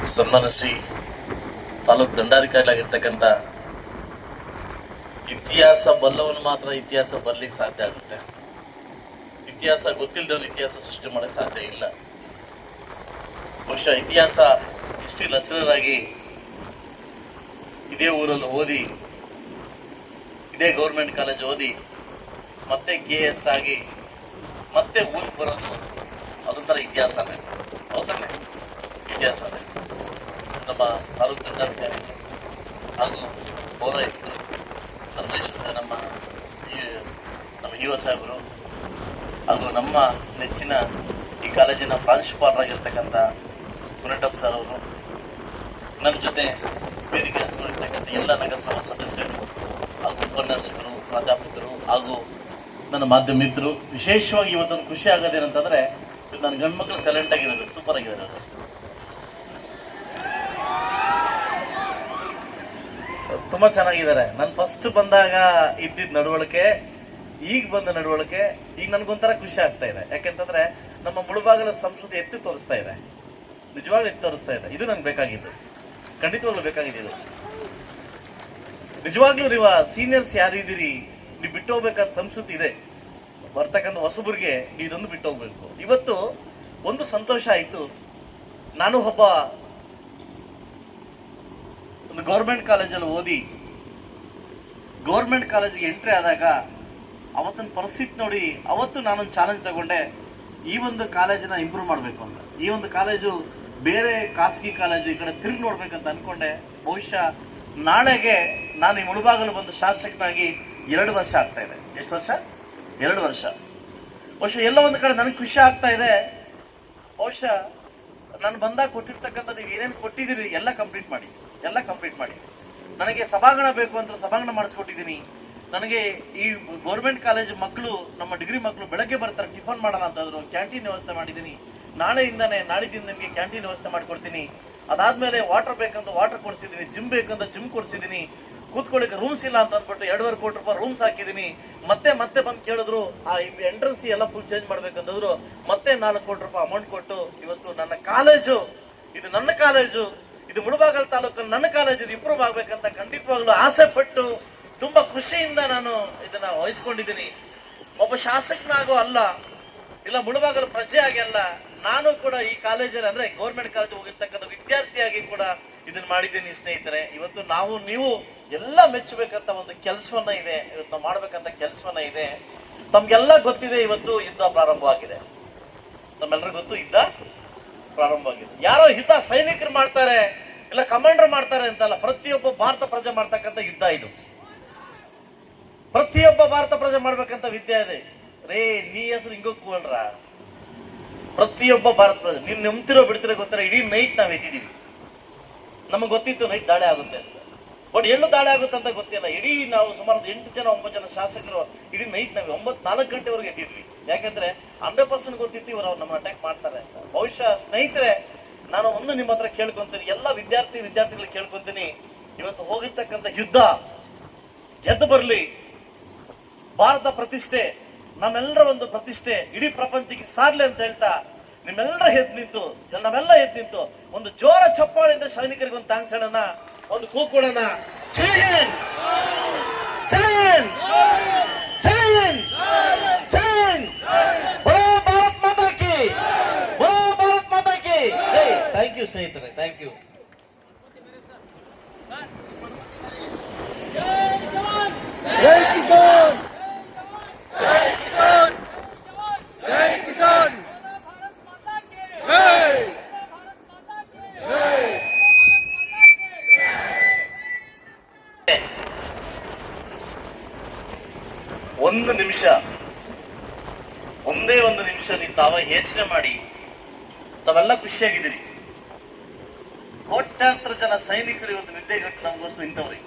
ಸನ್ಮಾನ ಶ್ರೀ ತಾಲೂಕು ದಂಡಾಧಿಕಾರಿಯಾಗಿರ್ತಕ್ಕಂಥ ಇತಿಹಾಸ ಬಲ್ಲವನು ಮಾತ್ರ ಇತಿಹಾಸ ಬರ್ಲಿಕ್ಕೆ ಸಾಧ್ಯ ಆಗುತ್ತೆ. ಇತಿಹಾಸ ಗೊತ್ತಿಲ್ಲದವನು ಇತಿಹಾಸ ಸೃಷ್ಟಿ ಮಾಡಕ್ಕೆ ಸಾಧ್ಯ ಇಲ್ಲ. ಬಹುಶಃ ಇತಿಹಾಸ ಹಿಸ್ಟ್ರಿ ಲೆಕ್ಚರರ್ ಇದೇ ಊರಲ್ಲಿ ಓದಿ, ಇದೇ ಗೌರ್ಮೆಂಟ್ ಕಾಲೇಜ್ ಓದಿ, ಮತ್ತೆ KS ಆಗಿ ಮತ್ತೆ ಊರಿಗೆ ಬರೋದು ಅದೊಂಥರ ಇತಿಹಾಸನೇ. ಹೌದಾನೆ? ಇತಿಹಾಸನೇ. ನಮ್ಮ ತಾಲೂಕು ದಂಡಾಧಿಕಾರಿಗಳು ಹಾಗೂ ಪೌರಾಯುಕ್ತರು ಸರ್ವೇಶ್ವರ ನಮ್ಮ ಯುವ ಸಾಹೇಬರು ಹಾಗೂ ನಮ್ಮ ನೆಚ್ಚಿನ ಈ ಕಾಲೇಜಿನ ಪ್ರಾಂಶುಪಾಲರಾಗಿರ್ತಕ್ಕಂಥ ಕುನಟಪ್ಪ ಸರ್ ಅವರು, ನನ್ನ ಜೊತೆ ವೇದಿಕೆ ಹಂಚಿಕೊಂಡಿರ್ತಕ್ಕಂಥ ಎಲ್ಲ ನಗರಸಭಾ ಸದಸ್ಯರು ಹಾಗೂ ಉಪನ್ಯಾಸಕರು, ಪ್ರಾಧ್ಯಾಪಕರು ಹಾಗೂ ನನ್ನ ಮಾಧ್ಯಮ ಮಿತ್ರರು. ವಿಶೇಷವಾಗಿ ಇವತ್ತೊಂದು ಖುಷಿ ಆಗೋದೇನಂತಂದರೆ, ಇವತ್ತು ನನ್ನ ಗಂಡ್ಮಕ್ಳು ಸೈಲೆಂಟ್ ಆಗಿದ್ದಾರೆ, ಸೂಪರ್ ಆಗಿದ್ದಾರೆ. ತುಂಬ ಚೆನ್ನಾಗಿದ್ದಾರೆ. ನಾನು ಫಸ್ಟ್ ಬಂದಾಗ ಇದ್ದಿದ್ದ ನಡವಳಿಕೆ, ಈಗ ಬಂದ ನಡವಳಿಕೆ, ಈಗ ನನಗೊಂಥರ ಖುಷಿ ಆಗ್ತಾ ಇದೆ. ಯಾಕೆಂತಂದ್ರೆ ನಮ್ಮ ಮುಳುಬಾಗಲ ಸಂಸ್ಕೃತಿ ಎತ್ತಿ ತೋರಿಸ್ತಾ ಇದೆ, ನಿಜವಾಗ್ಲೂ ಎತ್ತಿ ತೋರಿಸ್ತಾ ಇದೆ. ಇದು ನಂಗೆ ಬೇಕಾಗಿದ್ದು, ಖಂಡಿತವಾಗ್ಲೂ ಬೇಕಾಗಿದ್ದು. ನಿಜವಾಗ್ಲೂ ನೀವು ಸೀನಿಯರ್ಸ್ ಯಾರು ಇದ್ದೀರಿ, ನೀವು ಬಿಟ್ಟು ಹೋಗ್ಬೇಕಂತ ಸಂಸ್ಕೃತಿ ಇದೆ. ಬರ್ತಕ್ಕಂಥ ಹೊಸಬರಿಗೆ ನೀವು ಇದೊಂದು ಬಿಟ್ಟು ಹೋಗ್ಬೇಕು. ಇವತ್ತು ಒಂದು ಸಂತೋಷ ಆಯಿತು. ನಾನು ಒಂದು ಗೌರ್ಮೆಂಟ್ ಕಾಲೇಜಲ್ಲಿ ಓದಿ ಗೌರ್ಮೆಂಟ್ ಕಾಲೇಜಿಗೆ ಎಂಟ್ರಿ ಆದಾಗ ಅವತ್ತಿನ ಪರಿಸ್ಥಿತಿ ನೋಡಿ ಅವತ್ತು ನಾನೊಂದು ಚಾಲೆಂಜ್ ತಗೊಂಡೆ, ಈ ಒಂದು ಕಾಲೇಜನ್ನ ಇಂಪ್ರೂವ್ ಮಾಡಬೇಕು ಅಂತ. ಈ ಒಂದು ಕಾಲೇಜು ಬೇರೆ ಖಾಸಗಿ ಕಾಲೇಜು ಈ ಕಡೆ ತಿರುಗಿ ನೋಡ್ಬೇಕಂತ ಅನ್ಕೊಂಡೆ. ಬಹುಶಃ ನಾಳೆಗೆ ನಾನು ಈ ಮುಳುಬಾಗಲು ಬಂದು ಶಾಸಕನಾಗಿ 2 ವರ್ಷ ಆಗ್ತಾ ಇದೆ. ಎಷ್ಟು ವರ್ಷ? 2 ವರ್ಷ. ಬಹುಶಃ ಎಲ್ಲ ಒಂದು ಕಡೆ ನನಗೆ ಖುಷಿ ಆಗ್ತಾ ಇದೆ. ಬಹುಶಃ ನಾನು ಬಂದಾಗ ಕೊಟ್ಟಿರ್ತಕ್ಕಂಥ ನೀವು ಏನೇನು ಕೊಟ್ಟಿದ್ದೀರಿ ಎಲ್ಲ ಕಂಪ್ಲೀಟ್ ಮಾಡಿ. ನನಗೆ ಸಭಾಂಗಣ ಬೇಕು ಅಂತ ಸಭಾಂಗಣ ಮಾಡಿಸ್ಕೊಟ್ಟಿದ್ದೀನಿ. ನನಗೆ ಈ ಗೌರ್ಮೆಂಟ್ ಕಾಲೇಜ್ ಮಕ್ಕಳು, ನಮ್ಮ ಡಿಗ್ರಿ ಮಕ್ಕಳು ಬೆಳಗ್ಗೆ ಬರ್ತಾರೆ, ಟಿಫನ್ ಮಾಡೋಣ ಅಂತಂದ್ರು, ಕ್ಯಾಂಟೀನ್ ವ್ಯವಸ್ಥೆ ಮಾಡಿದ್ದೀನಿ. ನಾಳಿದ್ದಿಂದ ನಿಮಗೆ ಕ್ಯಾಂಟೀನ್ ವ್ಯವಸ್ಥೆ ಮಾಡಿಕೊಡ್ತೀನಿ. ಅದಾದ್ಮೇಲೆ ವಾಟರ್ ಬೇಕಂತ ವಾಟರ್ ಕೊಡಿಸಿದ್ದೀನಿ, ಜಿಮ್ ಬೇಕಂತ ಜಿಮ್ ಕೊಡಿಸಿದ್ದೀನಿ. ಕೂತ್ಕೊಳ್ಳಿಕ್ಕೆ ರೂಮ್ಸ್ ಇಲ್ಲ ಅಂತ ಅಂದ್ಬಿಟ್ಟು 2.5 ಕೋಟಿ ರೂಪಾಯಿ ರೂಮ್ಸ್ ಹಾಕಿದ್ದೀನಿ. ಮತ್ತೆ ಬಂದು ಕೇಳಿದ್ರು, ಆ ಎಂಟ್ರೆನ್ಸ್ ಎಲ್ಲ ಫುಲ್ ಚೇಂಜ್ ಮಾಡ್ಬೇಕಂತಂದ್ರು. ಮತ್ತೆ 4 ಕೋಟಿ ರೂಪಾಯಿ ಅಮೌಂಟ್ ಕೊಟ್ಟು ಇವತ್ತು ನನ್ನ ಕಾಲೇಜು, ಇದು ನನ್ನ ಕಾಲೇಜು, ಇದು ಮುಳುಬಾಗಲ್ ತಾಲೂಕಲ್ಲಿ ನನ್ನ ಕಾಲೇಜು, ಇದು ಇಂಪ್ರೂವ್ ಆಗ್ಬೇಕಂತ ಖಂಡಿತವಾಗ್ಲೂ ಆಸೆ ಪಟ್ಟು ತುಂಬಾ ಖುಷಿಯಿಂದ ನಾನು ಇದನ್ನ ವಹಿಸ್ಕೊಂಡಿದ್ದೀನಿ. ಒಬ್ಬ ಶಾಸಕನಾಗೋ ಅಲ್ಲ, ಇಲ್ಲ ಮುಳುಬಾಗಲ್ ಪ್ರಜೆಯಾಗಿ ಅಲ್ಲ, ನಾನು ಕೂಡ ಈ ಕಾಲೇಜಲ್ಲಿ ಅಂದ್ರೆ ಗೌರ್ಮೆಂಟ್ ಕಾಲೇಜ್ ಹೋಗಿರ್ತಕ್ಕಂಥ ವಿದ್ಯಾರ್ಥಿಯಾಗಿ ಕೂಡ ಇದನ್ನ ಮಾಡಿದ್ದೀನಿ. ಸ್ನೇಹಿತರೆ, ಇವತ್ತು ನೀವು ಎಲ್ಲ ಮೆಚ್ಚಬೇಕಂತ ಒಂದು ಕೆಲಸವನ್ನ ಇದೆ, ಇವತ್ತು ನಾವು ಮಾಡ್ಬೇಕಂತ ಕೆಲಸವನ್ನ ಇದೆ. ತಮ್ಗೆಲ್ಲ ಗೊತ್ತಿದೆ, ಇವತ್ತು ಯುದ್ಧ ಪ್ರಾರಂಭವಾಗಿದೆ. ನಮ್ಮೆಲ್ಲರಿಗೂ ಗೊತ್ತು, ಯುದ್ಧ ಪ್ರಾರಂಭವಾಗಿದೆ. ಯಾರೋ ಯುದ್ಧ ಸೈನಿಕರು ಮಾಡ್ತಾರೆ, ಇಲ್ಲ ಕಮಾಂಡರ್ ಮಾಡ್ತಾರೆ ಅಂತಲ್ಲ, ಪ್ರತಿಯೊಬ್ಬ ಭಾರತ ಪ್ರಜೆ ಮಾಡ್ತಕ್ಕಂಥ ಯುದ್ಧ ಇದು. ಪ್ರತಿಯೊಬ್ಬ ಭಾರತ ಪ್ರಜೆ ಮಾಡ್ಬೇಕಂತ ವಿದ್ಯೆ ಇದೆ. ರೇ ನೀ ಹೆಸರು ಹಿಂಗೋಗ್ವಲ್ರ, ಪ್ರತಿಯೊಬ್ಬ ಭಾರತ ಪ್ರಜೆ ನೀನ್ ನಂಬ್ತಿರೋ ಬಿಡ್ತಿರೋ ಗೊತ್ತರ. ಇಡೀ ನೈಟ್ ನಾವ್ ಎದ್ದಿದ್ದೀವಿ, ನಮಗೆ ಗೊತ್ತಿತ್ತು ನೈಟ್ ದಾಳಿ ಆಗುತ್ತೆ ಅಂತ. ಬಟ್ ಎಲ್ಲೂ ದಾಳಿ ಆಗುತ್ತೆ ಅಂತ ಗೊತ್ತಿಲ್ಲ. ಇಡೀ ನಾವು ಸುಮಾರು 8 ಜನ 9 ಜನ ಶಾಸಕರು ಇಡೀ ನೈಟ್ ನಾವು 4 ಗಂಟೆವರೆಗೆ ಎದ್ದಿದ್ವಿ. ಯಾಕಂದ್ರೆ 100% ಗೊತ್ತಿತ್ತು ಇವರು ನಮ್ಮ ಅಟ್ಯಾಕ್ ಮಾಡ್ತಾರೆ ಅಂತ. ಬಹುಶಃ ಸ್ನೇಹಿತರೆ, ನಾನು ಒಂದು ನಿಮ್ಮ ಹತ್ರ ಕೇಳ್ಕೊಂತೀನಿ, ಎಲ್ಲ ವಿದ್ಯಾರ್ಥಿಗಳು ಕೇಳ್ಕೊಂತೀನಿ, ಇವತ್ತು ಹೋಗಿರ್ತಕ್ಕಂಥ ಯುದ್ಧ ಗೆದ್ದು ಬರ್ಲಿ. ಭಾರತ ಪ್ರತಿಷ್ಠೆ, ನಮ್ಮೆಲ್ಲರ ಒಂದು ಪ್ರತಿಷ್ಠೆ ಇಡೀ ಪ್ರಪಂಚಕ್ಕೆ ಸಾರ್ಲಿ ಅಂತ ಹೇಳ್ತಾ ನಾವೆಲ್ಲ ಎದ್ದು ನಿಂತು ಒಂದು ಜೋರ ಚಪ್ಪಾಳಿಂದ ಸೈನಿಕರಿಗೆ ಒಂದು ಥ್ಯಾಂಕ್ಸ್ ಹೇಳೋಣ, ಒಂದು ಕೂಕೊಡೋಣ. ಜೈ ಹಿಂದ್, ಜೈ ಹಿಂದ್, ಜೈ ಹಿಂದ್, ಜೈ ಹಿಂದ್, ಬೋಲೋ ಭಾರತ್ ಮಾತಾ ಕಿ, ಬೋಲೋ ಭಾರತ್ ಮಾತಾ ಕಿ ಜೈ. ಥ್ಯಾಂಕ್ ಯು ಸ್ನೇಹಿತರೆ, ಥ್ಯಾಂಕ್ ಯು. ಜೈ ಕಿಸಾನ್, ಜೈ ಕಿಸಾನ್, ಜೈ ಕಿಸಾನ್, ಜೈ ಜೈ. ಒಂದೇ ಒಂದು ನಿಮಿಷ ನೀವು ತಾವ ಯೋಚನೆ ಮಾಡಿ. ತಾವೆಲ್ಲ ಖುಷಿಯಾಗಿದ್ದೀರಿ. ಕೋಟ್ಯಾಂತರ ಜನ ಸೈನಿಕರು ಇವತ್ತು ನಿದ್ದೆಗಟ್ಟು ನಮಗೋಸ್ಕರ ನಿಂತವ್ರಿ.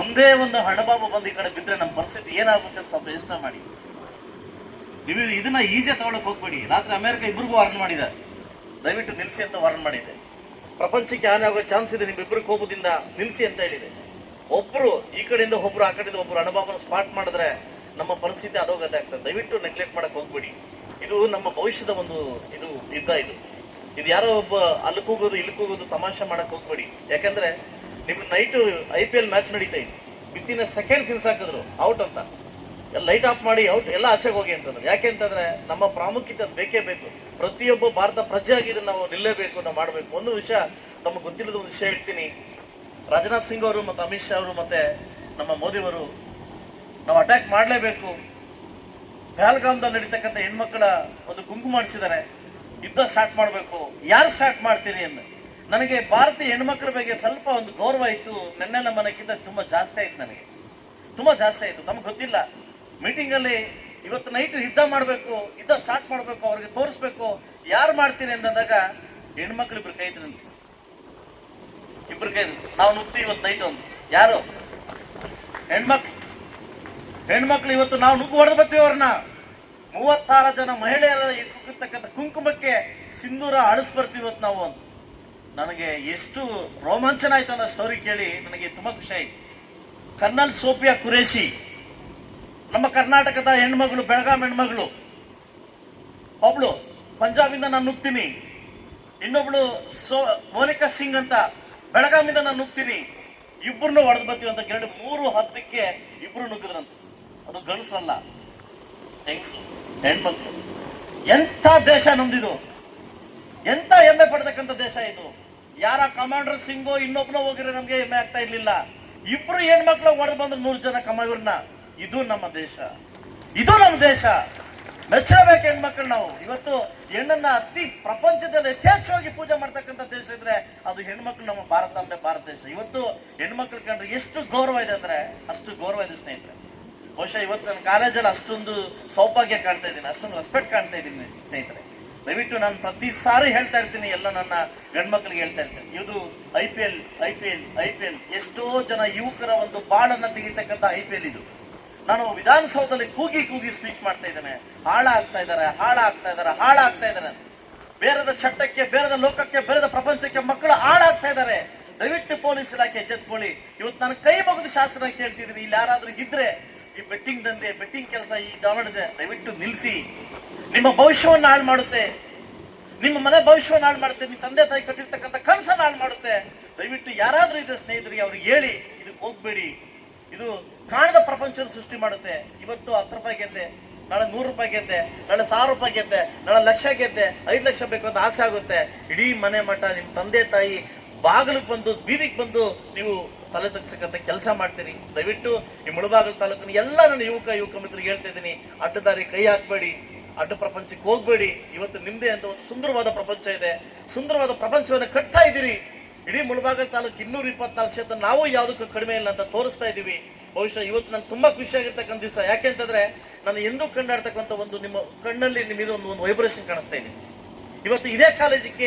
ಒಂದೇ ಒಂದು ಹಣಬಾಬು ಬಂದು ಈ ಕಡೆ ಬಿದ್ರೆ ನಮ್ಮ ಪರಿಸ್ಥಿತಿ ಏನಾಗುತ್ತೆ ಅಂತ ಸ್ವಲ್ಪ ಯೋಚನೆ ಮಾಡಿ. ನೀವು ಇದನ್ನ ಈಜಿ ತಗೊಳಕ್ ಹೋಗ್ಬೇಡಿ. ರಾತ್ರಿ ಅಮೆರಿಕ ಇಬ್ಬರಿಗೂ ವಾರ್ನ್ ಮಾಡಿದ್ದಾರೆ, ದಯವಿಟ್ಟು ನಿಲ್ಸಿ ಅಂತ ವಾರ್ನ್ ಮಾಡಿದೆ. ಪ್ರಪಂಚಕ್ಕೆ ಹಾನಿ ಆಗೋ ಚಾನ್ಸ್ ಇದೆ, ನಿಮ್ಮಿಬ್ಬರು ಕೋಪದಿಂದ ನಿಲ್ಸಿ ಅಂತ ಹೇಳಿದೆ. ಒಬ್ರು ಈ ಕಡೆಯಿಂದ ಒಬ್ರು, ಆ ಕಡೆಯಿಂದ ಒಬ್ರು ಹಣಬಾಬನ ಸ್ಪಾಟ್ ಮಾಡಿದ್ರೆ ನಮ್ಮ ಪರಿಸ್ಥಿತಿ ಅಧೋಗತಿ ಆಗ್ತದೆ. ದಯವಿಟ್ಟು ನೆಗ್ಲೆಕ್ಟ್ ಮಾಡಕ್ ಹೋಗ್ಬೇಡಿ. ಇದು ನಮ್ಮ ಭವಿಷ್ಯದ ಒಂದು ಯುದ್ಧ ಇದು. ಇದು ಯಾರೋ ಒಬ್ಬ ಅಲ್ಲಿ ಕೂಗೋದು ಇಲ್ಲಿ ಕೂಗೋದು ತಮಾಷೆ ಮಾಡಕ್ ಹೋಗ್ಬೇಡಿ. ಯಾಕಂದ್ರೆ ನಿಮ್ಗೆ ನೈಟು IPL ಮ್ಯಾಚ್ ನಡೀತಾ ಇತ್ತು, ವಿತಿನ್ ಸೆಕೆಂಡ್ ಕಿನ್ಸ್ ಹಾಕಿದ್ರು ಔಟ್ ಅಂತ, ಲೈಟ್ ಆಫ್ ಮಾಡಿ ಔಟ್ ಎಲ್ಲ ಆಚೆಗೆ ಹೋಗಿ ಅಂತಂದ್ರೆ. ಯಾಕೆ ಅಂತಂದ್ರೆ ನಮ್ಮ ಪ್ರಾಮುಖ್ಯತೆ ಬೇಕೇ ಬೇಕು. ಪ್ರತಿಯೊಬ್ಬ ಭಾರತ ಪ್ರಜೆಯಾಗಿ ಇದನ್ನ ನಾವು ನಿಲ್ಲೇಬೇಕು, ನಾವು ಮಾಡಬೇಕು. ಒಂದು ವಿಷಯ ತಮಗೆ ಗೊತ್ತಿಲ್ಲದ ಒಂದು ವಿಷಯ ಹೇಳ್ತೀನಿ. ರಾಜನಾಥ್ ಸಿಂಗ್ ಅವರು ಮತ್ತು ಅಮಿತ್ ಶಾ ಅವರು ಮತ್ತೆ ನಮ್ಮ ಮೋದಿಯವರು ನಾವು ಅಟ್ಯಾಕ್ ಮಾಡಲೇಬೇಕು, ಪಹಲ್ಗಾಮ್ದಲ್ಲಿ ನಡೀತಕ್ಕಂಥ ಹೆಣ್ಮಕ್ಳ ಒಂದು ಗುಂಪು ಮಾಡಿಸಿದ್ದಾರೆ, ಯುದ್ಧ ಸ್ಟಾರ್ಟ್ ಮಾಡಬೇಕು, ಯಾರು ಸ್ಟಾರ್ಟ್ ಮಾಡ್ತೀರಿ ಅಂತ. ನನಗೆ ಭಾರತೀಯ ಹೆಣ್ಮಕ್ಳ ಬಗ್ಗೆ ಸ್ವಲ್ಪ ಒಂದು ಗೌರವ ಇತ್ತು. ನೆನ್ನೆಲ್ಲ ಮನೆಗಿಂತ ತುಂಬಾ ಜಾಸ್ತಿ ಆಯ್ತು, ನನಗೆ ತುಂಬಾ ಜಾಸ್ತಿ ಆಯ್ತು. ನಮ್ಗೆ ಗೊತ್ತಿಲ್ಲ, ಮೀಟಿಂಗ್ ಅಲ್ಲಿ ಇವತ್ತು ನೈಟ್ ಯುದ್ಧ ಮಾಡಬೇಕು, ಯುದ್ಧ ಸ್ಟಾರ್ಟ್ ಮಾಡಬೇಕು, ಅವ್ರಿಗೆ ತೋರಿಸ್ಬೇಕು ಯಾರು ಮಾಡ್ತೀನಿ ಅಂದಾಗ ಹೆಣ್ಮಕ್ಳು ಇಬ್ರು ಕೈ ನಿಂತು, ಇಬ್ರು ಕೈ ನಾವು ನುಗ್ತಿ ಇವತ್ತು ನೈಟ್ ಒಂದು ಯಾರು ಹೆಣ್ಮಕ್ಳು ಇವತ್ತು ನಾವು ನುಗ್ಗು ಹೊಡೆದು ಬರ್ತೀವಿ ಅವ್ರನ್ನ. 36 ಜನ ಮಹಿಳೆಯರ ಇಟ್ಟಿರ್ತಕ್ಕಂಥ ಕುಂಕುಮಕ್ಕೆ ಸಿಂಧೂರ ಅಳಿಸ್ಬರ್ತೀವಿ ಇವತ್ತು ನಾವು ಅಂತ. ನನಗೆ ಎಷ್ಟು ರೋಮಾಂಚನ ಆಯ್ತು ಅನ್ನೋ ಸ್ಟೋರಿ ಕೇಳಿ ನನಗೆ ತುಂಬಾ ಖುಷಿ ಆಯ್ತು. ಕರ್ನಲ್ ಸೋಫಿಯಾ ಕುರೇಶಿ, ನಮ್ಮ ಕರ್ನಾಟಕದ ಹೆಣ್ಮಗಳು, ಬೆಳಗಾಂ ಹೆಣ್ಮಗಳು. ಒಬ್ಳು ಪಂಜಾಬಿಂದ ನಾನು ನುಗ್ತೀನಿ, ಇನ್ನೊಬ್ಳು ಮೋನಿಕಾ ಸಿಂಗ್ ಅಂತ ಬೆಳಗಾಮಿಂದ ನಾನು ನುಗ್ತೀನಿ. ಇಬ್ಬರನ್ನು ಹೊಡೆದು ಬರ್ತೀವಿ ಅಂತ 3:10ಕ್ಕೆ ಇಬ್ರು ನುಗ್ಗಿದ್ರಂತ. ಅದು ಗಣಸರಲ್ಲ, ಹೆಂಗಸು, ಹೆಣ್ಮಕ್ಳು. ಎಂಥ ದೇಶ ನಮ್ದಿದು, ಎಂತ ಹೆಮ್ಮೆ ಪಡ್ತಕ್ಕಂಥ ದೇಶ ಇದು. ಯಾರ ಕಮಾಂಡರ್ ಸಿಂಗೋ ಇನ್ನೊಬ್ನ ಹೋಗಿದ್ರೆ ನಮ್ಗೆ ಹೆಮ್ಮೆ ಆಗ್ತಾ ಇರ್ಲಿಲ್ಲ. ಇಬ್ರು ಹೆಣ್ಮಕ್ಳು ಹೊಡೆದು ಬಂದ್ರು 100 ಜನ ಕಮಾವಿರ್ನ. ಇದು ನಮ್ಮ ದೇಶ, ಇದು ನಮ್ಮ ದೇಶ. ಮೆಚ್ಚಬೇಕು ಹೆಣ್ಮಕ್ಳು ನಾವು. ಇವತ್ತು ಹೆಣ್ಣನ್ನ ಅತಿ ಪ್ರಪಂಚದಲ್ಲಿ ಯಥೇಚ್ಛವಾಗಿ ಪೂಜೆ ಮಾಡ್ತಕ್ಕಂಥ ದೇಶ ಇದ್ರೆ ಅದು ಹೆಣ್ಮಕ್ಳು, ನಮ್ಮ ಭಾರತಾಂಬೆ, ಭಾರತ ದೇಶ. ಇವತ್ತು ಹೆಣ್ಮಕ್ಳು ಕಂಡ್ರೆ ಎಷ್ಟು ಗೌರವ ಇದೆ ಅಂದ್ರೆ ಅಷ್ಟು ಗೌರವ ಇದೆ ಸ್ನೇಹಿತರೆ. ಬಹುಶಃ ಇವತ್ತು ನನ್ನ ಕಾಲೇಜಲ್ಲಿ ಅಷ್ಟೊಂದು ಸೌಭಾಗ್ಯ ಕಾಣ್ತಾ ಇದ್ದೀನಿ, ಅಷ್ಟೊಂದು ರೆಸ್ಪೆಕ್ಟ್ ಕಾಣ್ತಾ ಇದ್ದೀನಿ ಸ್ನೇಹಿತರೆ. ದಯವಿಟ್ಟು ನಾನು ಪ್ರತಿ ಸಾರಿ ಹೇಳ್ತಾ ಇರ್ತೀನಿ, ಎಲ್ಲ ನನ್ನ ಗಂಡ್ಮಕ್ಳಿಗೆ ಹೇಳ್ತಾ ಇರ್ತೀನಿ, ಇದು IPL ಎಷ್ಟೋ ಜನ ಯುವಕರ ಒಂದು ಬಾಳನ್ನ ತೆಗಿತಕ್ಕಂಥ IPL ಇದು. ನಾನು ವಿಧಾನಸೌಧದಲ್ಲಿ ಕೂಗಿ ಸ್ಪೀಚ್ ಮಾಡ್ತಾ ಇದ್ದೇನೆ. ಹಾಳಾಗ್ತಾ ಇದ್ದಾರೆ. ಬೇರೆದ ಚಟ್ಟಕ್ಕೆ, ಬೇರೆದ ಲೋಕಕ್ಕೆ, ಬೇರೆದ ಪ್ರಪಂಚಕ್ಕೆ ಮಕ್ಕಳು ಹಾಳಾಗ್ತಾ ಇದ್ದಾರೆ. ದಯವಿಟ್ಟು ಪೊಲೀಸ್ ಇಲಾಖೆ ಎಚ್ಚೆತ್ಕೊಳ್ಳಿ. ಇವತ್ತು ನಾನು ಕೈ ಮುಗಿದು ಶಾಸನ ಕೇಳ್ತಿದ್ದೀನಿ, ಇಲ್ಲಿ ಯಾರಾದ್ರೂ ಇದ್ರೆ ಈ ಬೆಟ್ಟಿಂಗ್ ದಂಧೆ, ಬೆಟ್ಟಿಂಗ್ ಕೆಲಸ ಈ ದಾವಣದೆ ದಯವಿಟ್ಟು ನಿಲ್ಲಿಸಿ. ನಿಮ್ಮ ಭವಿಷ್ಯವನ್ನು ಹಾಳು ಮಾಡುತ್ತೆ, ನಿಮ್ಮ ಮನೆ ಭವಿಷ್ಯವನ್ನು ಹಾಳು ಮಾಡುತ್ತೆ, ನಿಮ್ಮ ತಂದೆ ತಾಯಿ ಕಟ್ಟಿರ್ತಕ್ಕಂಥ ಕನಸನ್ನು ಹಾಳು ಮಾಡುತ್ತೆ. ದಯವಿಟ್ಟು ಯಾರಾದ್ರೂ ಇದೆ ಸ್ನೇಹಿತರಿಗೆ ಅವ್ರಿಗೆ ಹೇಳಿ, ಇದಕ್ಕೆ ಹೋಗ್ಬೇಡಿ. ಇದು ಕಾಣದ ಪ್ರಪಂಚದ ಸೃಷ್ಟಿ ಮಾಡುತ್ತೆ. ಇವತ್ತು 10 ರೂಪಾಯಿ ಗೆದ್ದೆ, ನಾಳೆ 100 ರೂಪಾಯಿ ಗೆದ್ದೆ, ನಾಳೆ 1000 ರೂಪಾಯಿ ಗೆದ್ದೆ, ನಾಳೆ 1 ಲಕ್ಷ ಗೆದ್ದೆ, 5 ಲಕ್ಷ ಬೇಕು ಅಂತ ಆಸೆ ಆಗುತ್ತೆ. ಇಡೀ ಮನೆ ಮಠ ನಿಮ್ಮ ತಂದೆ ತಾಯಿ ಬಾಗಿಲಿಗೆ ಬಂದು, ಬೀದಿಗೆ ಬಂದು ನೀವು ತಲೆ ತಗ್ಸಕ್ಕಂತ ಕೆಲಸ ಮಾಡ್ತೀರಿ. ದಯವಿಟ್ಟು ಈ ಮುಳಬಾಗಿಲು ತಾಲೂಕಿನ ಎಲ್ಲ ನನ್ನ ಯುವಕ ಮಿತ್ರರಿಗೆ ಹೇಳ್ತಾ ಇದ್ದೀನಿ, ಅಡ್ಡದಾರಿ ಕೈ ಹಾಕ್ಬೇಡಿ, ಅಡ್ಡ ಪ್ರಪಂಚಕ್ಕೆ ಹೋಗ್ಬೇಡಿ. ಇವತ್ತು ನಿಮ್ದೇ ಅಂತ ಒಂದು ಸುಂದರವಾದ ಪ್ರಪಂಚ ಇದೆ, ಸುಂದರವಾದ ಪ್ರಪಂಚವನ್ನು ಕಟ್ತಾ ಇದ್ದೀರಿ. ಇಡೀ ಮುಳಬಾಗಿಲು ತಾಲೂಕು 224 ಕ್ಷೇತ್ರ ನಾವು ಯಾವುದಕ್ಕೂ ಕಡಿಮೆ ಇಲ್ಲ ಅಂತ ತೋರಿಸ್ತಾ ಇದ್ದೀವಿ. ಬಹುಶಃ ಇವತ್ತು ನಾನು ತುಂಬಾ ಖುಷಿಯಾಗಿರ್ತಕ್ಕಂಥ ದಿವಸ. ಯಾಕೆಂತಂದ್ರೆ ನಾನು ಎಂದೂ ಕಂಡಾಡ್ತಕ್ಕಂಥ ಒಂದು ನಿಮ್ಮ ಕಣ್ಣಲ್ಲಿ ನಿಮಗೆ ಒಂದು ವೈಬ್ರೇಷನ್ ಕಾಣಿಸ್ತಾ ಇದೆ. ಇವತ್ತು ಇದೇ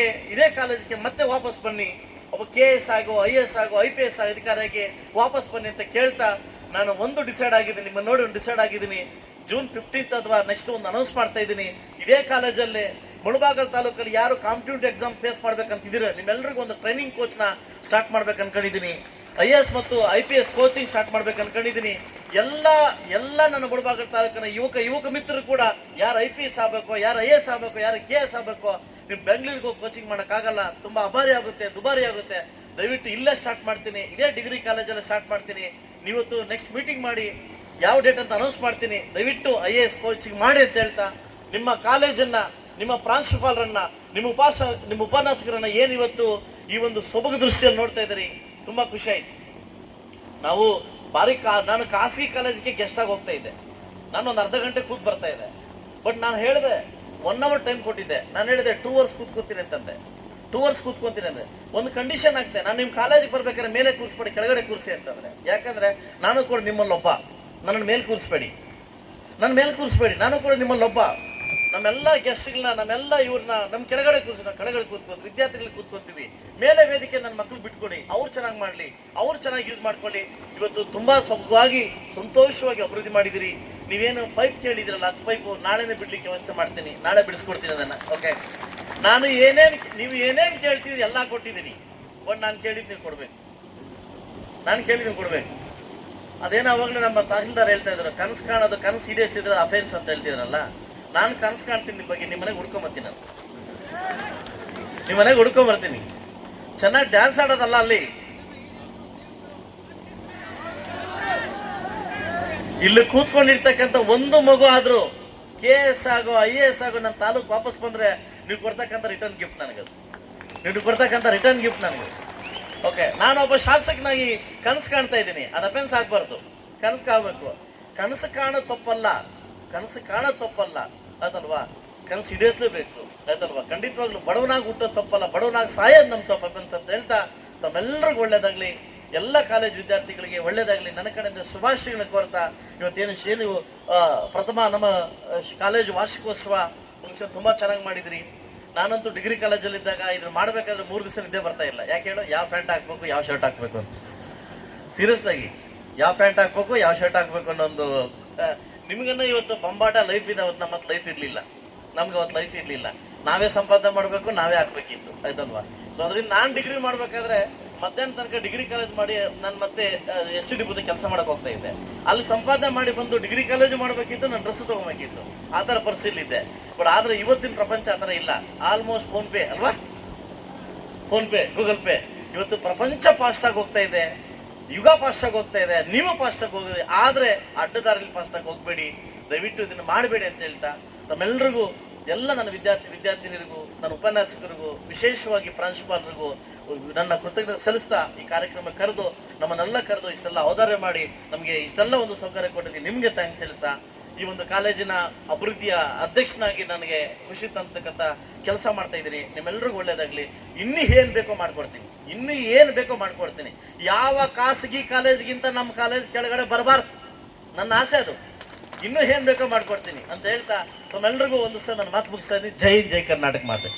ಕಾಲೇಜಿಗೆ ಮತ್ತೆ ವಾಪಸ್ ಬನ್ನಿ, ಒಬ್ಬ KS ಆಗೋ, IAS ಆಗೋ, IPS ಅಧಿಕಾರಿಗೆ ವಾಪಸ್ ಬನ್ನಿ ಅಂತ ಕೇಳ್ತಾ ನಾನು ಒಂದು ಡಿಸೈಡ್ ಆಗಿದ್ದೀನಿ, ನಿಮ್ಮ ನೋಡಿ ಒಂದು ಡಿಸೈಡ್ ಆಗಿದ್ದೀನಿ. June 15th ಅಥವಾ ನೆಕ್ಸ್ಟ್ ಒಂದು ಅನೌನ್ಸ್ ಮಾಡ್ತಾ ಇದ್ದೀನಿ. ಇದೇ ಕಾಲೇಜಲ್ಲಿ ಮುಳಬಾಗಿಲು ತಾಲೂಕಲ್ಲಿ ಯಾರು ಕಾಂಪಿಟೇಟಿವ್ ಎಕ್ಸಾಮ್ ಫೇಸ್ ಮಾಡ್ಬೇಕಂತಿದ್ದೀರ ನಿಮ್ಮೆಲ್ಲರಿಗೂ ಒಂದು ಟ್ರೈನಿಂಗ್ ಕೋಚ್ನ ಸ್ಟಾರ್ಟ್ ಮಾಡ್ಬೇಕು ಅನ್ಕೊಂಡಿದ್ದೀನಿ. IAS ಮತ್ತು IPS ಕೋಚಿಂಗ್ ಸ್ಟಾರ್ಟ್ ಮಾಡ್ಬೇಕು ಅನ್ಕೊಂಡಿದ್ದೀನಿ. ಎಲ್ಲ ನನ್ನ ಮುಳಬಾಗಿಲು ತಾಲೂಕಿನ ಯುವಕ ಮಿತ್ರರು ಕೂಡ ಯಾರು IPS ಆಗಬೇಕು, ಯಾರು IAS ಆಗಬೇಕು, ಯಾರು KS ಆಗಬೇಕು, ನೀವು ಬೆಂಗಳೂರಿಗೆ ಹೋಗಿ ಕೋಚಿಂಗ್ ಮಾಡೋಕ್ಕಾಗಲ್ಲ, ತುಂಬಾ ದುಬಾರಿ ಆಗುತ್ತೆ. ದಯವಿಟ್ಟು ಇಲ್ಲೇ ಸ್ಟಾರ್ಟ್ ಮಾಡ್ತೀನಿ, ಇದೇ ಡಿಗ್ರಿ ಕಾಲೇಜಲ್ಲಿ ಸ್ಟಾರ್ಟ್ ಮಾಡ್ತೀನಿ. ನೀವತ್ತು ನೆಕ್ಸ್ಟ್ ಮೀಟಿಂಗ್ ಮಾಡಿ ಯಾವ ಡೇಟ್ ಅಂತ ಅನೌನ್ಸ್ ಮಾಡ್ತೀನಿ. ದಯವಿಟ್ಟು IAS ಕೋಚಿಂಗ್ ಮಾಡಿ ಅಂತ ಹೇಳ್ತಾ ನಿಮ್ಮ ಕಾಲೇಜನ್ನ, ನಿಮ್ಮ ಪ್ರಾಂಶುಪಾಲರನ್ನ, ನಿಮ್ಮ ಉಪನ್ಯಾಸಕರನ್ನ ಏನಿವತ್ತು ಈ ಒಂದು ಸೊಬಗು ದೃಷ್ಟಿಯಲ್ಲಿ ನೋಡ್ತಾ ಇದ್ದೀರಿ, ತುಂಬಾ ಖುಷಿ ಆಯ್ತು. ನಾನು ಖಾಸಗಿ ಕಾಲೇಜಿಗೆ ಗೆಸ್ಟ್ ಆಗಿ ಹೋಗ್ತಾ ಇದ್ದೆ. ನಾನು ಒಂದು ಅರ್ಧ ಗಂಟೆ ಕೂತ್ ಬರ್ತಾ ಇದ್ದೆ. ಬಟ್ ನಾನು ಹೇಳಿದೆ 1 hour ಟೈಮ್ ಕೊಟ್ಟಿದ್ದೆ. ನಾನು ಹೇಳಿದೆ 2 hours ಕೂತ್ಕೋತೀನಿ ಅಂತಂದೆ. 2 hours ಕೂತ್ಕೊಂತೀನಿ ಅಂದ್ರೆ ಒಂದು ಕಂಡೀಷನ್ ಆಗ್ತದೆ, ನಾನು ನಿಮ್ಮ ಕಾಲೇಜಿಗೆ ಬರ್ಬೇಕಾದ್ರೆ ಮೇಲೆ ಕೂರಿಸ್ಬೇಡಿ, ಕೆಳಗಡೆ ಕೂರಿಸಿ ಅಂತಂದ್ರೆ. ಯಾಕಂದ್ರೆ ನಾನು ಕೂಡ ನಿಮ್ಮಲ್ಲೊಬ್ಬ, ನನ್ನ ಮೇಲೆ ಕೂರಿಸ್ಬೇಡಿ, ನಾನು ಕೂಡ ನಿಮ್ಮಲ್ಲೊಬ್ಬ. ನಮ್ಮೆಲ್ಲ ಗೆಸ್ಟ್ಗಳನ್ನ, ನಮ್ಮೆಲ್ಲ ಇವ್ರನ್ನ ನಮ್ಮ ಕೆಳಗಡೆ ಕೂತ್ಕೊಂಡು ವಿದ್ಯಾರ್ಥಿಗಳಿಗೆ ಕೂತ್ಕೊಂತೀವಿ. ಮೇಲೆ ವೇದಿಕೆ ನನ್ನ ಮಕ್ಕಳು ಬಿಟ್ಕೊಡಿ, ಅವ್ರು ಚೆನ್ನಾಗಿ ಮಾಡ್ಲಿ, ಅವ್ರು ಚೆನ್ನಾಗಿ ಯೂಸ್ ಮಾಡ್ಕೊಳ್ಳಿ. ಇವತ್ತು ತುಂಬಾ ಸೊಗವಾಗಿ ಸಂತೋಷವಾಗಿ ಅಭಿವೃದ್ಧಿ ಮಾಡಿದಿರಿ. ನೀವೇನು ಪೈಪ್ ಕೇಳಿದಿರಲ್ಲ, ಅದು ಪೈಪು ನಾಳೆನೇ ಬಿಡ್ಲಿಕ್ಕೆ ವ್ಯವಸ್ಥೆ ಮಾಡ್ತೀನಿ, ನಾಳೆ ಬಿಡಿಸ್ಕೊಡ್ತೀನಿ ಅದನ್ನ. ಓಕೆ, ನೀವು ಏನೇನು ಕೇಳ್ತೀರಿ ಎಲ್ಲ ಕೊಟ್ಟಿದ್ದೀನಿ. ಬಟ್ ನಾನು ಕೇಳಿದ್ ನೀವು ಕೊಡ್ಬೇಕು. ಅದೇನೋ ಅವಾಗಲೇ ನಮ್ಮ ತಹಸೀಲ್ದಾರ್ ಹೇಳ್ತಾ ಇದ್ರು, ಕನಸು ಕಾಣೋದು, ಕನಸು ಈಡೇರಿಸಿದ್ರೆ ಅಫೆನ್ಸ್ ಅಂತ ಹೇಳ್ತಿದ್ರಲ್ಲ. ನಾನು ಕನಸು ಕಾಣ್ತೀನಿ ನಿಮ್ಮ ಬಗ್ಗೆ, ನಿಮ್ಮ ಮನೆಗೆ ಹುಡ್ಕೊಂಬತ್ತೀನಿ ನಾನು. ನಿಮ್ಮ ಮನೆಗೆ ಹುಡ್ಕೊಂಡ್ ಬರ್ತೀನಿ. ಚೆನ್ನಾಗಿ ಡ್ಯಾನ್ಸ್ ಆಡೋದಲ್ಲ ಅಲ್ಲಿ, ಇಲ್ಲಿ ಕೂತ್ಕೊಂಡಿರ್ತಕ್ಕಂಥ ಒಂದು ಮಗು ಆದ್ರೂ KS ಆಗೋ IAS ಆಗೋ ನನ್ನ ತಾಲೂಕು ವಾಪಸ್ ಬಂದ್ರೆ ನೀವು ಕೊಡ್ತಕ್ಕಂಥ ರಿಟರ್ನ್ ಗಿಫ್ಟ್ ನನಗದು, ನೀವು ಕೊಡ್ತಕ್ಕಂಥ ರಿಟರ್ನ್ ಗಿಫ್ಟ್ ನನಗೆ. ಓಕೆ, ನಾನೊಬ್ಬ ಶಾಸಕನಾಗಿ ಕನಸು ಕಾಣ್ತಾ ಇದ್ದೀನಿ, ಅದು ಅಫೆನ್ಸ್ ಆಗ್ಬಾರ್ದು, ಕನಸು ಕಾಣಬೇಕು. ಕನಸು ಕಾಣೋದು ತಪ್ಪಲ್ಲ, ಕನಸು ಕಾಣೋದು ತಪ್ಪಲ್ಲ ಆಯ್ತಲ್ವಾ, ಕನಸು ಹಿಡಿಯಲೇಬೇಕು ಆಯ್ತಲ್ವಾ. ಖಂಡಿತವಾಗ್ಲೂ ಬಡವನಾಗಿ ಹುಟ್ಟೋದು ತಪ್ಪಲ್ಲ, ಬಡವನಾಗಿ ಸಾಯೋದು ನಮ್ಮ ತಪ್ಪು ಅಫೆನ್ಸ್ ಅಂತ ಹೇಳ್ತಾ ತಮ್ಮೆಲ್ಲರಿಗೂ ಒಳ್ಳೇದಾಗ್ಲಿ, ಎಲ್ಲ ಕಾಲೇಜ್ ವಿದ್ಯಾರ್ಥಿಗಳಿಗೆ ಒಳ್ಳೇದಾಗ್ಲಿ, ನನ್ನ ಕಡೆಯಿಂದ ಶುಭಾಶಯಗಳನ್ನ ಕೋರ್ತಾ ಇವತ್ತೇನು ಪ್ರಥಮ ನಮ್ಮ ಕಾಲೇಜು ವಾರ್ಷಿಕೋತ್ಸವ ಫಂಕ್ಷನ್ ತುಂಬಾ ಚೆನ್ನಾಗಿ ಮಾಡಿದ್ರಿ. ನಾನಂತೂ ಡಿಗ್ರಿ ಕಾಲೇಜಲ್ಲಿದ್ದಾಗ ಇದನ್ನ ಮಾಡ್ಬೇಕಾದ್ರೆ 3 ದಿವಸ ನಿದ್ದೆ ಬರ್ತಾ ಇಲ್ಲ. ಯಾಕೆ ಹೇಳೋ, ಯಾವ ಪ್ಯಾಂಟ್ ಹಾಕ್ಬೇಕು ಯಾವ ಶರ್ಟ್ ಹಾಕ್ಬೇಕು ಅಂತ, ಸೀರಿಯಸ್ ಆಗಿ ಯಾವ ಪ್ಯಾಂಟ್ ಹಾಕ್ಬೇಕು ಯಾವ ಶರ್ಟ್ ಹಾಕ್ಬೇಕು ಅನ್ನೋದು. ನಿಮ್ಗನ್ನ ಇವತ್ತು ಬಂಬಾಟ ಲೈಫ್ ಇದೆ, ಅವತ್ತು ನಮ್ಮ ಲೈಫ್ ಇರ್ಲಿಲ್ಲ, ನಮ್ಗೆ ಅವತ್ತು ಲೈಫ್ ಇರ್ಲಿಲ್ಲ. ನಾವೇ ಸಂಪಾದನೆ ಮಾಡ್ಬೇಕು, ನಾವೇ ಹಾಕ್ಬೇಕಿತ್ತು ಆಯ್ತಲ್ವಾ. ಸೊ ಅದರಿಂದ ನಾನು ಡಿಗ್ರಿ ಮಾಡ್ಬೇಕಾದ್ರೆ ಮಧ್ಯಾಹ್ನ ತನಕ ಡಿಗ್ರಿ ಕಾಲೇಜ್ ಮಾಡಿ ನಾನು ಮತ್ತೆ STD ಬುದ್ಧಿ ಕೆಲಸ ಮಾಡಕ್ ಹೋಗ್ತಾ ಇದ್ದೆ. ಅಲ್ಲಿ ಸಂಪಾದನೆ ಮಾಡಿ ಬಂದು ಡಿಗ್ರಿ ಕಾಲೇಜು ಮಾಡ್ಬೇಕಿತ್ತು, ನಾನು ಡ್ರೆಸ್ ತಗೋಬೇಕಿತ್ತು, ಆ ಥರ ಪರಿಸ್ಥಿತಿ ಇದ್ದೆ. ಬಟ್ ಆದ್ರೆ ಇವತ್ತಿನ ಪ್ರಪಂಚ ಆ ಥರ ಇಲ್ಲ. ಆಲ್ಮೋಸ್ಟ್ ಫೋನ್ ಪೇ ಅಲ್ವಾ, ಫೋನ್ ಪೇ, ಗೂಗಲ್ ಪೇ. ಇವತ್ತು ಪ್ರಪಂಚ ಫಾಸ್ಟ್ ಆಗಿ ಹೋಗ್ತಾ ಇದೆ, ಯುಗ ಫಾಸ್ಟ್ ಆಗಿ ಹೋಗ್ತಾ ಇದೆ, ನೀವು ಫಾಸ್ಟ್ ಆಗಿ ಹೋಗಿದೆ. ಆದ್ರೆ ಅಡ್ಡದಾರಿಲಿ ಫಾಸ್ಟ್ ಆಗಿ ಹೋಗ್ಬೇಡಿ, ದಯವಿಟ್ಟು ಇದನ್ನ ಮಾಡಬೇಡಿ ಅಂತ ಹೇಳ್ತಾ ತಮ್ಮೆಲ್ಲರಿಗೂ, ಎಲ್ಲ ನನ್ನ ವಿದ್ಯಾರ್ಥಿನಿಯರಿಗೂ, ನನ್ನ ಉಪನ್ಯಾಸಕರಿಗೂ, ವಿಶೇಷವಾಗಿ ಪ್ರಾಂಶುಪಾಲರಿಗೂ ನನ್ನ ಕೃತಜ್ಞತೆ ಸಲ್ಲಿಸ್ತಾ ಈ ಕಾರ್ಯಕ್ರಮ ಕರೆದು ನಮ್ಮನ್ನೆಲ್ಲ ಕರೆದು ಇಷ್ಟೆಲ್ಲ ಔದಾರ್ಯ ಮಾಡಿ ನಮಗೆ ಇಷ್ಟೆಲ್ಲ ಒಂದು ಸೌಕರ್ಯ ಕೊಟ್ಟಿದ್ದೀವಿ, ನಿಮ್ಗೆ ಥ್ಯಾಂಕ್ಸ್ ಹೇಳ್ತಾ ಈ ಒಂದು ಕಾಲೇಜಿನ ಅಭಿವೃದ್ಧಿಯ ಅಧ್ಯಕ್ಷನಾಗಿ ನನಗೆ ಖುಷಿ ತಂತಕ್ಕಂಥ ಕೆಲಸ ಮಾಡ್ತಾ ಇದ್ದೀನಿ. ನಿಮ್ಮೆಲ್ಲರಿಗೂ ಒಳ್ಳೇದಾಗ್ಲಿ. ಇನ್ನೂ ಏನ್ ಬೇಕೋ ಮಾಡ್ಕೊಡ್ತೀನಿ, ಇನ್ನೂ ಏನ್ ಬೇಕೋ ಮಾಡ್ಕೊಡ್ತೀನಿ. ಯಾವ ಖಾಸಗಿ ಕಾಲೇಜ್ಗಿಂತ ನಮ್ಮ ಕಾಲೇಜ್ ಕೆಳಗಡೆ ಬರಬಾರ್ದು, ನನ್ನ ಆಸೆ ಅದು. ಇನ್ನೂ ಏನ್ ಬೇಕೋ ಮಾಡ್ಕೊಡ್ತೀನಿ ಅಂತ ಹೇಳ್ತಾ ತಮ್ಮೆಲ್ಲರಿಗೂ ಒಂದು ಸಲ ನನ್ನ ಮಾತು ಮುಗಿಸ್ತಾ ಇದ್ದೀನಿ. ಜೈ ಹಿಂದ್, ಜೈ ಕರ್ನಾಟಕ ಮಾತೆ.